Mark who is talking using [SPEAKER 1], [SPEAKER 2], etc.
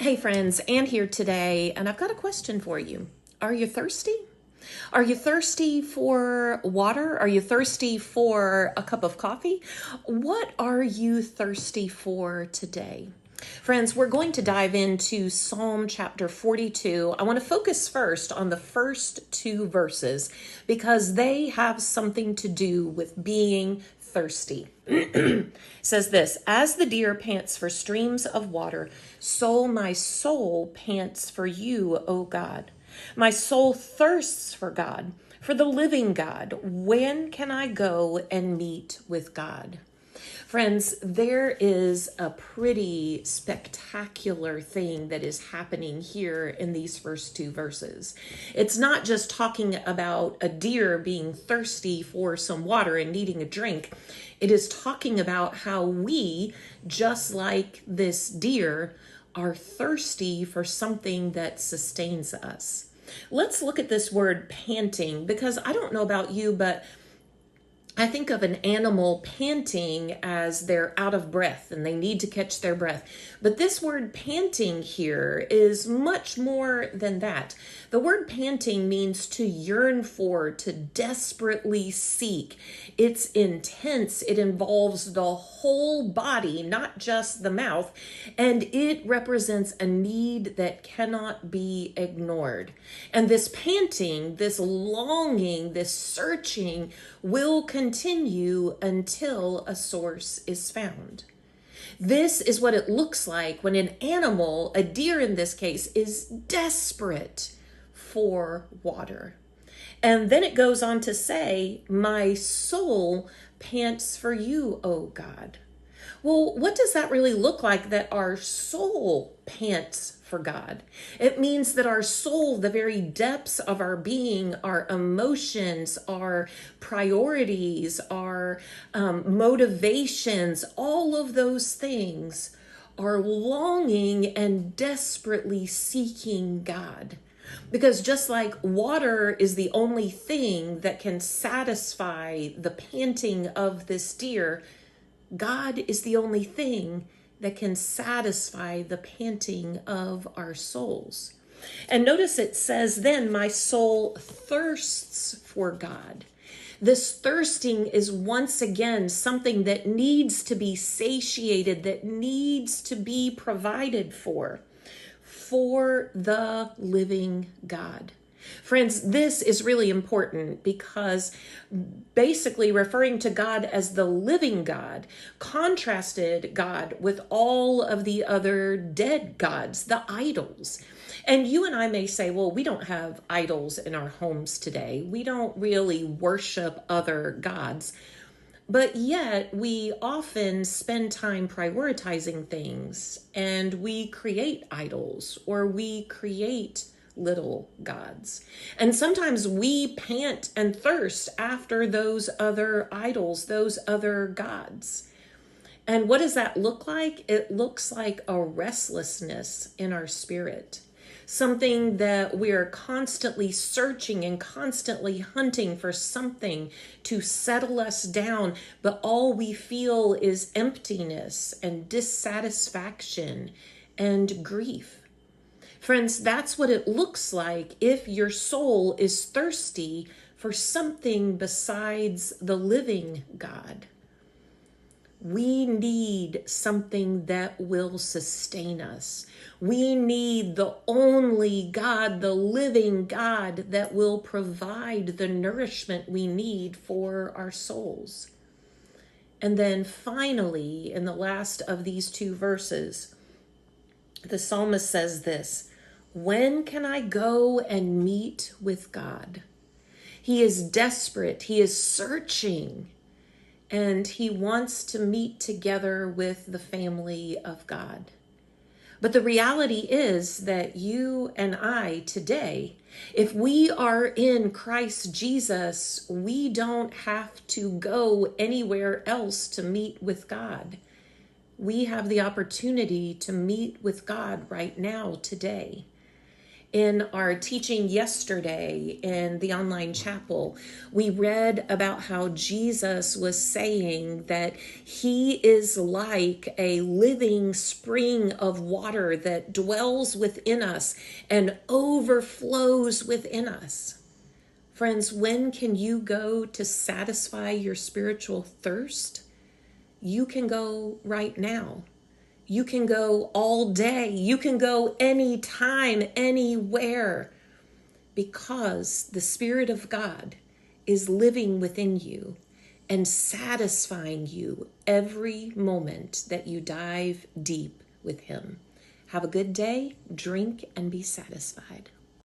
[SPEAKER 1] Hey friends, Ann here today, and I've got a question for you. Are you thirsty? Are you thirsty for water? Are you thirsty for a cup of coffee? What are you thirsty for today? Friends, we're going to dive into Psalm chapter 42. I want to focus first on the first two verses because they have something to do with being thirsty. It says this: as the deer pants for streams of water, so my soul pants for you, O God. My soul thirsts for God, for the living God. When can I go and meet with God? Friends, there is a pretty spectacular thing that is happening here in these first two verses. It's not just talking about a deer being thirsty for some water and needing a drink. It is talking about how we, just like this deer, are thirsty for something that sustains us. Let's look at this word panting, because I don't know about you, but I think of an animal panting as they're out of breath and they need to catch their breath. But this word panting here is much more than that. The word panting means to yearn for, to desperately seek. It's intense. It involves the whole body, not just the mouth, and it represents a need that cannot be ignored. And this panting, this longing, this searching will continue until a source is found. This is what it looks like when an animal, a deer in this case, is desperate for water. And then it goes on to say, my soul pants for you, O God. Well, what does that really look like, that our soul pants for God? It means that our soul, the very depths of our being, our emotions, our priorities, our motivations, all of those things are longing and desperately seeking God. Because just like water is the only thing that can satisfy the panting of this deer, God is the only thing that can satisfy the panting of our souls. And notice it says, then my soul thirsts for God. This thirsting is once again something that needs to be satiated, that needs to be provided for the living God. Friends, this is really important because basically referring to God as the living God contrasted God with all of the other dead gods, the idols. And you and I may say, well, we don't have idols in our homes today. We don't really worship other gods. But yet we often spend time prioritizing things and we create idols or we create little gods. And sometimes we pant and thirst after those other idols, those other gods. And what does that look like? It looks like a restlessness in our spirit. Something that we're constantly searching and constantly hunting for something to settle us down, but all we feel is emptiness and dissatisfaction and grief. Friends, that's what it looks like if your soul is thirsty for something besides the living God. We need something that will sustain us. We need the only God, the living God, that will provide the nourishment we need for our souls. And then finally, in the last of these two verses, the psalmist says this: when can I go and meet with God? He is desperate. He is searching. And he wants to meet together with the family of God. But the reality is that you and I today, if we are in Christ Jesus, we don't have to go anywhere else to meet with God. We have the opportunity to meet with God right now, today. In our teaching yesterday in the online chapel, we read about how Jesus was saying that he is like a living spring of water that dwells within us and overflows within us. Friends, when can you go to satisfy your spiritual thirst? You can go right now. You can go all day. You can go anytime, anywhere, because the Spirit of God is living within you and satisfying you every moment that you dive deep with Him. Have a good day, drink, and be satisfied.